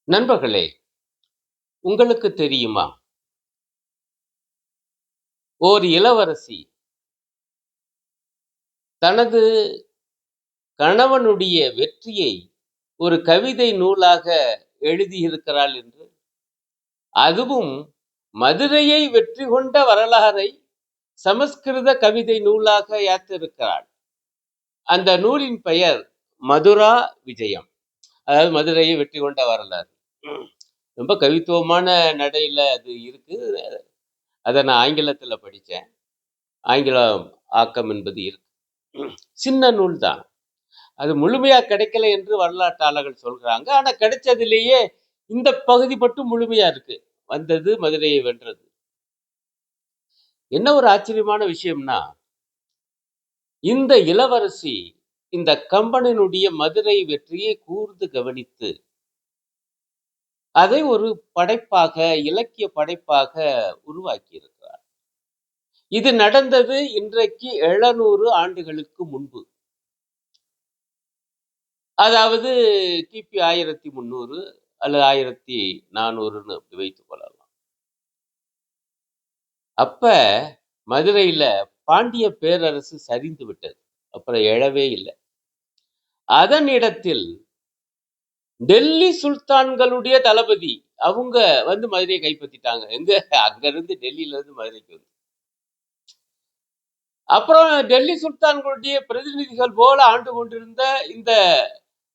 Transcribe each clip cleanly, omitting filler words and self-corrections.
நண்பர்களே, உங்களுக்கு தெரியுமா? ஓர் இளவரசி தனது கணவனுடைய வெற்றியை ஒரு கவிதை நூலாக எழுதியிருக்கிறாள் என்று. அதுவும் மதுரையை வெற்றி கொண்ட வரலாறை சமஸ்கிருத கவிதை நூலாக யாத்திருக்கிறாள். அந்த நூலின் பெயர் மதுரா விஜயம். அதாவது மதுரையை வெற்றி கொண்ட வரலாறு. ரொம்ப கவித்துவமான நடையில அது இருக்கு. அதை நான் ஆங்கிலத்துல படிச்சேன். ஆங்கிலம் ஆக்கம் என்பது இருக்கு. சின்ன நூல் தான். அது முழுமையா கிடைக்கல என்று வரலாற்றாளர்கள் சொல்றாங்க. ஆனா கிடைச்சதிலேயே இந்த பகுதி மட்டும் முழுமையா இருக்கு. வந்தது மதுரையை வென்றது. என்ன ஒரு ஆச்சரியமான விஷயம்னா, இந்த இளவரசி இந்த கம்பனினுடைய மதுரை வெற்றியை கூர்ந்து கவனித்து அதை ஒரு படைப்பாக, இலக்கிய படைப்பாக உருவாக்கி இருக்கிறார். இது நடந்தது இன்றைக்கு 700 ஆண்டுகளுக்கு முன்பு. அதாவது கிபி 1300 அல்லது 1400ன்னு வைத்துக் கொள்ளலாம். அப்ப மதுரையில பாண்டிய பேரரசு சரிந்து விட்டது. அப்புறம் எழவே இல்லை. அதன் இடத்தில் டெல்லி சுல்தான்களுடைய தளபதி அவங்க வந்து மதுரையை கைப்பற்றிட்டாங்க. எங்க அங்க இருந்து டெல்லியில இருந்து மதுரைக்கு வந்து. அப்புறம் டெல்லி சுல்தான்களுடைய பிரதிநிதிகள் போல ஆண்டு கொண்டிருந்த இந்த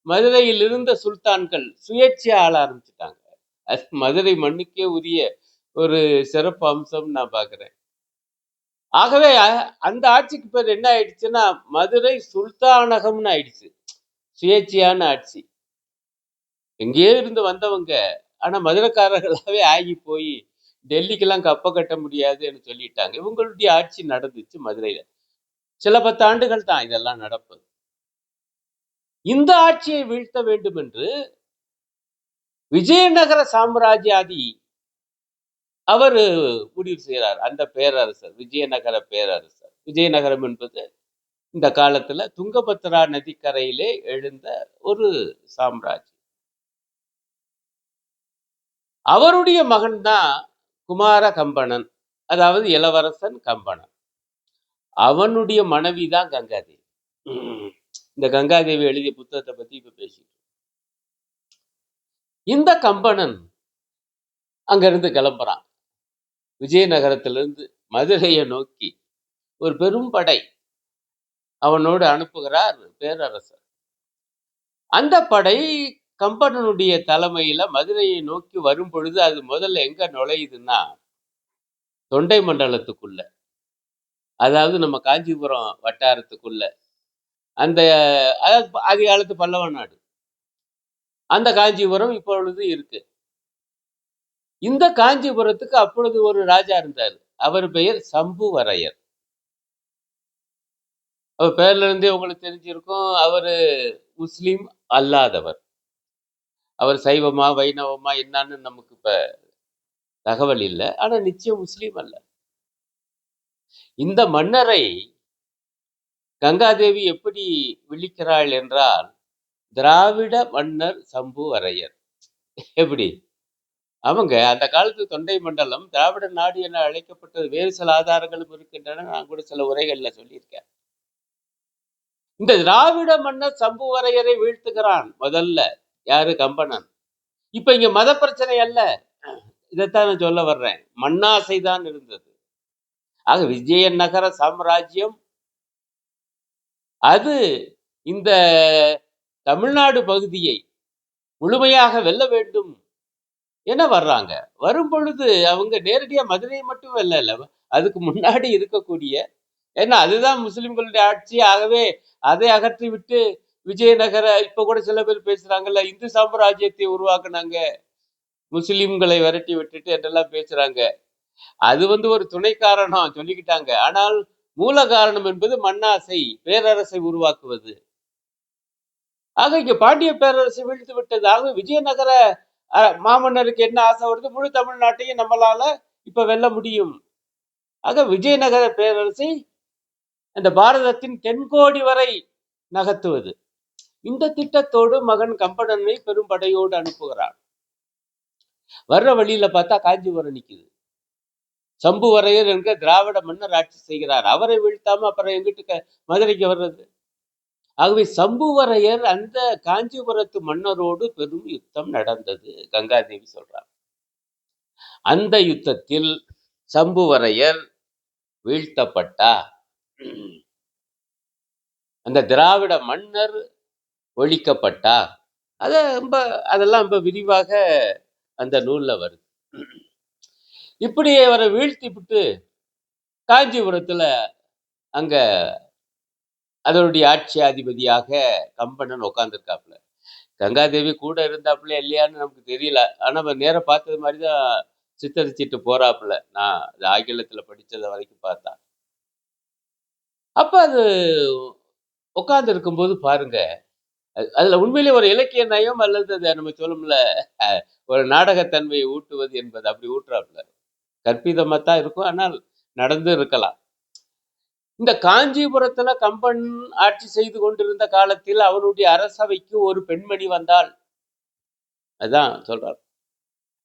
மதுரையில் இருந்த சுல்தான்கள் சுயேட்சையா ஆள ஆரம்பிச்சுட்டாங்க. அது மதுரை மண்ணுக்கே உரிய ஒரு சிறப்பு அம்சம் நான் பாக்குறேன். ஆகவே அந்த ஆட்சிக்கு பேர் என்ன ஆயிடுச்சுன்னா மதுரை சுல்தானகம்னு ஆயிடுச்சு. சுயேட்சையான ஆட்சி. எங்கேயோ இருந்து வந்தவங்க ஆனா மதுரைக்காரர்களாவே ஆகி போய் டெல்லிக்கெல்லாம் கப்ப கட்ட முடியாதுன்னு சொல்லிட்டாங்க. இவங்களுடைய ஆட்சி நடந்துச்சு மதுரையில. சில 10 ஆண்டுகள் தான் இதெல்லாம் நடப்பது. இந்த ஆட்சியை வீழ்த்த வேண்டும் என்று விஜயநகர சாம்ராஜ்யாதி அவரு முடிவு செய்கிறார். அந்த பேரரசர் விஜயநகர பேரரசர். விஜயநகரம் என்பது இந்த காலத்துல துங்கபத்ரா நதிக்கரையிலே எழுந்த ஒரு சாம்ராஜ்யம். அவருடைய மகன் தான் குமார கம்பனன், அதாவது இளவரசன் கம்பனன். அவனுடைய மனைவி தான் கங்காதேவி. இந்த கங்காதேவி எழுதிய புத்தகத்தை பத்தி இப்ப பேசிட்டு. இந்த கம்பனன் அங்கிருந்து கிளம்புறான். விஜயநகரத்திலிருந்து மதுரையை நோக்கி ஒரு பெரும் படை அவனோடு அனுப்புகிறார் பேரரசர். அந்த படை கம்பனனுடைய தலைமையில மதுரையை நோக்கி வரும் பொழுது அது முதல்ல எங்க நுழையுதுன்னா தொண்டை மண்டலத்துக்குள்ள, அதாவது நம்ம காஞ்சிபுரம் வட்டாரத்துக்குள்ள. அந்த அதாவது ஆதி காலத்து பல்லவ நாடு, அந்த காஞ்சிபுரம் இப்பொழுது இருக்கு. இந்த காஞ்சிபுரத்துக்கு அப்பொழுது ஒரு ராஜா இருந்தார். அவர் பெயர் சம்புவரையர். அவர் பெயர்ல இருந்தே உங்களுக்கு தெரிஞ்சிருக்கும். அவரு முஸ்லிம் அல்லாதவர். அவர் சைவமா வைணவமா என்னன்னு நமக்கு இப்ப தகவல் இல்லை. ஆனா நிச்சயம் முஸ்லீம் அல்ல. இந்த மன்னரை கங்காதேவி எப்படி விழிக்கிறாள் என்றால் திராவிட மன்னர் சம்புவரையர். எப்படி அவங்க அந்த காலத்து தொண்டை மண்டலம் திராவிட நாடு என அழைக்கப்பட்டது. வேறு சில ஆதாரங்களும் இருக்கின்றன. நான் கூட சில உரைகள்ல சொல்லியிருக்கேன். இந்த திராவிட மன்னர் சம்புவரையரை வீழ்த்துகிறான் முதல்ல. யாரு? கம்பனன். இப்ப இங்க மத பிரச்சனை அல்ல. இதைத்தான் நான் சொல்ல வர்றேன். மண்ணாசைதான் இருந்தது. ஆக விஜயநகர சாம்ராஜ்யம் அது இந்த தமிழ்நாடு பகுதியை முழுமையாக வெல்ல வேண்டும் என வர்றாங்க. வரும் பொழுது அவங்க நேரடியா மதுரையை மட்டும் வெல்லல, அதுக்கு முன்னாடி இருக்கக்கூடிய, ஏன்னா அதுதான் முஸ்லிம்களுடைய ஆட்சி. ஆகவே அதை அகற்றி விட்டு விஜயநகர, இப்ப கூட சில பேர் பேசுறாங்கல்ல, இந்து சாம்ராஜ்யத்தை உருவாக்குனாங்க, முஸ்லிம்களை விரட்டி விட்டுட்டு என்றெல்லாம் பேசுறாங்க. அது ஒரு துணை காரணம் சொல்லிக்கிட்டாங்க. ஆனால் மூல காரணம் என்பது மண்ணாசை, பேரரசை உருவாக்குவது. ஆக இங்க பாண்டிய பேரரசை வீழ்த்து விட்டது. ஆக விஜயநகர மாமன்னருக்கு என்ன ஆசை வருது? முழு தமிழ்நாட்டையும் நம்மளால இப்ப வெல்ல முடியும். ஆக விஜயநகர பேரரசை அந்த பாரதத்தின் தென்கோடி வரை நகர்த்துவது. இந்த திட்டத்தோடு மகன் கம்பனனை பெரும் படையோடு அனுப்புகிறான். வர்ற வழியில பார்த்தா காஞ்சிபுரம் நிக்குது. சம்புவரையர் என்கிற திராவிட மன்னர் ஆட்சி செய்கிறார். அவரை வீழ்த்தாம அப்புறம் எங்கிட்டு மதுரைக்கு வர்றது? ஆகவே சம்புவரையர் அந்த காஞ்சிபுரத்து மன்னரோடு பெரும் யுத்தம் நடந்தது, கங்காதேவி சொல்றார். அந்த யுத்தத்தில் சம்புவரையர் வீழ்த்தப்பட்டார். அந்த திராவிட மன்னர் ஒழிக்கப்பட்டார். அதெல்லாம் ரொம்ப விரிவாக அந்த நூல்ல வருது. இப்படி அவரை வீழ்த்தி விட்டு காஞ்சிபுரத்துல அங்க அதனுடைய ஆட்சியாதிபதியாக கம்பனன் உட்காந்துருக்காப்புல. கங்காதேவி கூட இருந்தாப்புல இல்லையான்னு நமக்கு தெரியல. ஆனா நேரம் பார்த்தது மாதிரிதான் சித்தரிச்சிட்டு போறாப்புல. நான் அது ஆங்கிலத்துல படிச்சத வரைக்கும் பார்த்தா. அப்ப அது உட்கார்ந்து இருக்கும்போது பாருங்க, அதுல உண்மையிலே ஒரு இலக்கிய நயம் அல்லது நம்ம சொல்லும்ல ஒரு நாடகத்தன்மையை ஊட்டுவது என்பது அப்படி ஊட்டுறாப்புல. கற்பிதமா தான் இருக்கும், ஆனால் நடந்து இருக்கலாம். இந்த காஞ்சிபுரத்துல கம்பன் ஆட்சி செய்து கொண்டிருந்த காலத்தில் அவனுடைய அரசவைக்கு ஒரு பெண்மணி வந்தாள். அதான் சொல்றார்.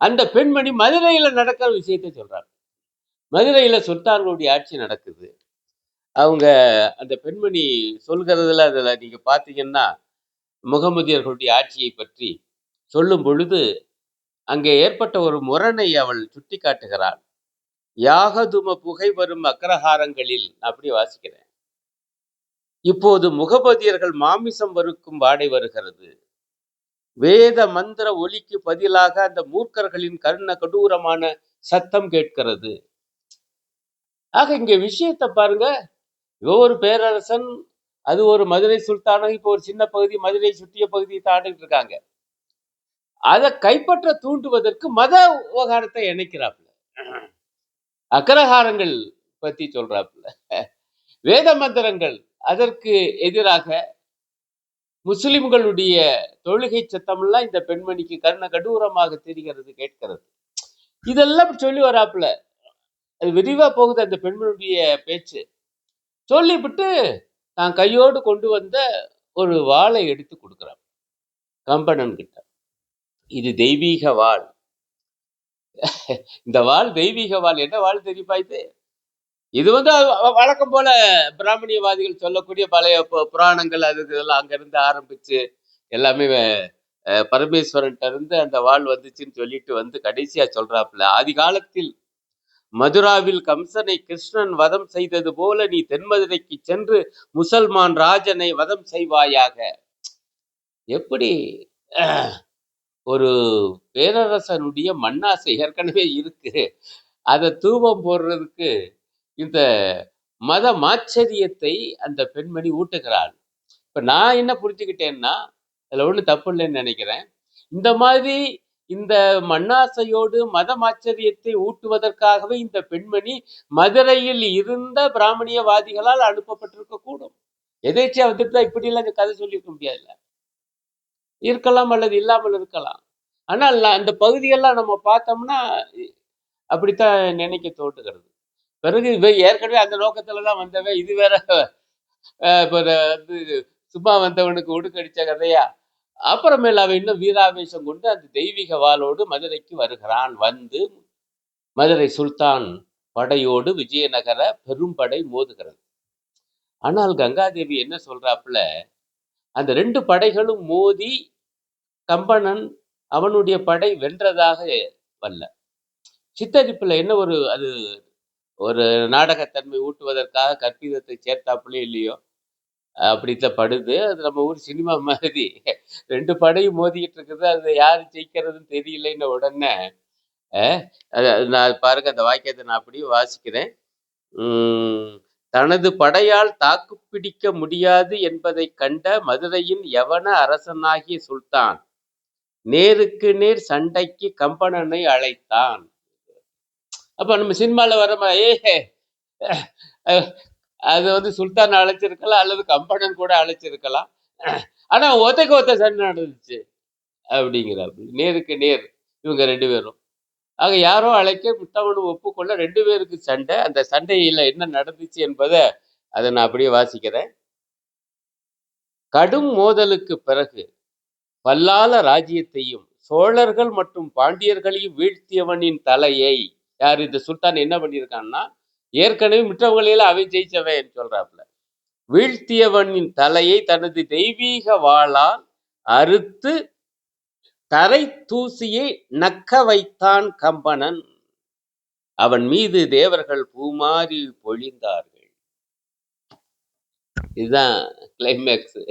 அந்த பெண்மணி மதுரையில நடக்கிற விஷயத்தை சொல்றார். மதுரையில சுல்தான்களுடைய ஆட்சி நடக்குது. அவங்க அந்த பெண்மணி சொல்கிறதுல அதுல நீங்க பாத்தீங்கன்னா முகமதியர்களுடைய ஆட்சியை பற்றி சொல்லும் பொழுது அங்கே ஏற்பட்ட ஒரு முரணை அவள் சுட்டி காட்டுகிறாள். யாகதும புகை வரும் அக்ரஹாரங்களில், அப்படி வாசிக்கிறேன். இப்போது முகமதியர்கள் மாமிசம் வறுக்கும் வாடை வருகிறது. வேத மந்திர ஒலிக்கு பதிலாக அந்த மூர்க்கர்களின் கருண கடூரமான சத்தம் கேட்கிறது. ஆக இங்க விஷயத்தை பாருங்க. ஒரு பேரரசன், அது ஒரு மதுரை சுல்தானம், இப்போ ஒரு சின்ன பகுதி மதுரை சுற்றிய பகுதியை தாண்டிட்டு இருக்காங்க. அதை கைப்பற்ற தூண்டுவதற்கு மத விவகாரத்தை இணைக்கிறாப்புல, அக்ரஹாரங்கள் பத்தி சொல்றாப்புல, வேத மந்திரங்கள் அதற்கு எதிராக முஸ்லிம்களுடைய தொழுகை சத்தம்லாம் இந்த பெண்மணிக்கு கர்ண கடூரமாக தெரிகிறது, கேட்கிறது. இதெல்லாம் சொல்லி வராப்புல. அது விரிவா போகுது அந்த பெண்மணியுடைய பேச்சு. சொல்லிவிட்டு தான் கையோடு கொண்டு வந்த ஒரு வாளை எடுத்து கொடுக்கிறான் கம்பனன் கிட்ட. இது தெய்வீக வாள். இந்த வாள் தெய்வீக வாள். என்ன வாள் தெரியுமா இது? இது வழக்கம் போல பிராமணியவாதிகள் சொல்லக்கூடிய பழைய புராணங்கள் அது இதெல்லாம் அங்கிருந்து ஆரம்பிச்சு எல்லாமே பரமேஸ்வரன் இருந்து அந்த வாள் வந்துச்சுன்னு சொல்லிட்டு கடைசியா சொல்றாப்புல, ஆதி காலத்தில் மதுராவில் கம்சனை கிருஷ்ணன் வதம் செய்தது போல நீ தென்மதுரைக்கு சென்று முசல்மான் ராஜனை வதம் செய்வாயாக. எப்படி ஒரு பேரரசனுடைய மண்ணாசை ஏற்கனவே இருக்கு, அதை தூபம் போடுறதுக்கு இந்த மத மாச்சரியத்தை அந்த பெண்மணி ஊட்டுகிறாள். இப்ப நான் என்ன புரிஞ்சுக்கிட்டேன்னா, அதுல ஒண்ணு தப்பு இல்லைன்னு நினைக்கிறேன். இந்த மாதிரி இந்த மண்ணாசையோடு மத மாச்சரியத்தை ஊட்டுவதற்காகவே இந்த பெண்மணி மதுரையில் இருந்த பிராமணியவாதிகளால் அனுப்பப்பட்டிருக்க கூடும். எதேச்சியா வந்துட்டு தான் இப்படி எல்லாம் கதை சொல்லியிருக்க முடியாதுல்ல. இருக்கலாம் அல்லது இல்லாமல் இருக்கலாம். ஆனால் அந்த பகுதியெல்லாம் நம்ம பார்த்தோம்னா அப்படித்தான் நினைக்க தோட்டுகிறது. பிறகு ஏற்கனவே அந்த நோக்கத்துலதான் வந்தவன், இது வேற சும்மா வந்தவனுக்கு உடுக்கடிச்ச கதையா? அப்புறமேல அவன் இன்னும் வீராவேசம் கொண்டு அந்த தெய்வீக வாளோடு மதுரைக்கு வருகிறான். வந்து மதுரை சுல்தான் படையோடு விஜயநகர பெரும்படை மோதுகிறது. ஆனால் கங்காதேவி என்ன சொல்றாப்புல, அந்த 2 படைகளும் மோதி கம்பனன் அவனுடைய படை வென்றதாக வல்ல. சித்தரிப்புல என்ன அது ஒரு நாடகத்தன்மை ஊட்டுவதற்காக கற்பிதத்தை சேர்த்தாப்புலே இல்லையோ, அப்படித்தான் படுது. அது நம்ம ஊர் சினிமா மாதிரி 2 படையும் மோதிக்கிட்டு இருக்குது, அது யாரு ஜெயிக்கிறதுன்னு தெரியலைன்னு உடனே நான் பாருங்க அந்த வாக்கியத்தை நான் அப்படியே வாசிக்கிறேன். தனது படையால் தாக்கு பிடிக்க முடியாது என்பதை கண்ட மதுரையின் யவன அரசனாகிய சுல்தான் நேருக்கு நேர் சண்டைக்கு கம்பனனை அழைத்தான். அப்ப நம்ம சினிமால வர அது சுல்தான் அழைச்சிருக்கலாம் அல்லது கம்பனன் கூட அழைச்சிருக்கலாம். ஆனா ஒத்தைக்கு ஒத்த சண்டை நடந்துச்சு அப்படிங்கிறாப்புல. நேருக்கு நேர் இவங்க 2 பேரும். ஆக யாரோ அழைக்க முத்தவனும் ஒப்புக்கொள்ள 2 பேருக்கு சண்டை. அந்த சண்டையில என்ன நடந்துச்சு என்பதை அதை நான் அப்படியே வாசிக்கிறேன். கடும் மோதலுக்கு பிறகு பல்லால ராஜ்யத்தையும் சோழர்கள் மற்றும் பாண்டியர்களையும் வீழ்த்தியவனின் தலையை யார் இந்த சுல்தான் என்ன பண்ணியிருக்கான்னா, ஏற்கனவே மிற்றவங்களையெல்லாம் அவன் ஜெயிச்சவன் சொல்றாப்புல. வீழ்த்தியவனின் தலையை தனது தெய்வீக வாளால் அறுத்து தரை தூசியை நக்க வைத்தான் கம்பனன். அவன் மீது தேவர்கள் பூமாரி பொழிந்தார்கள். இதுதான் கிளைமேக்ஸ்.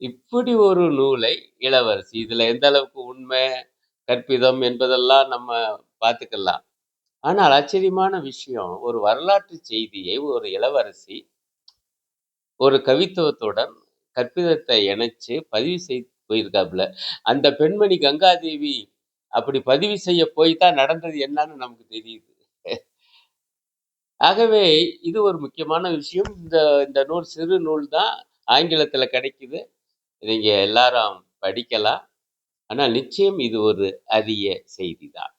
இப்படி ஒரு நூலை இளவரசி, இதுல எந்த அளவுக்கு உண்மை கற்பிதம் என்பதெல்லாம் நம்ம பார்த்துக்கலாம். ஆனால் ஆச்சரியமான விஷயம், ஒரு வரலாற்று செய்தியை ஒரு இளவரசி ஒரு கவித்துவத்துடன் கற்பிதத்தை இணைச்சு பதிவு செய்து போயிருக்காப்புல. அந்த பெண்மணி கங்காதேவி அப்படி பதிவு செய்ய போய் தான் நடந்தது என்னன்னு நமக்கு தெரியுது. ஆகவே இது ஒரு முக்கியமான விஷயம். இந்த இந்த நூல் சிறு நூல் தான், ஆங்கிலத்துல கிடைக்குது. நீங்க எல்லாரும் படிக்கலாம். ஆனா நிச்சயம் இது ஒரு அரிய செய்தி தான்.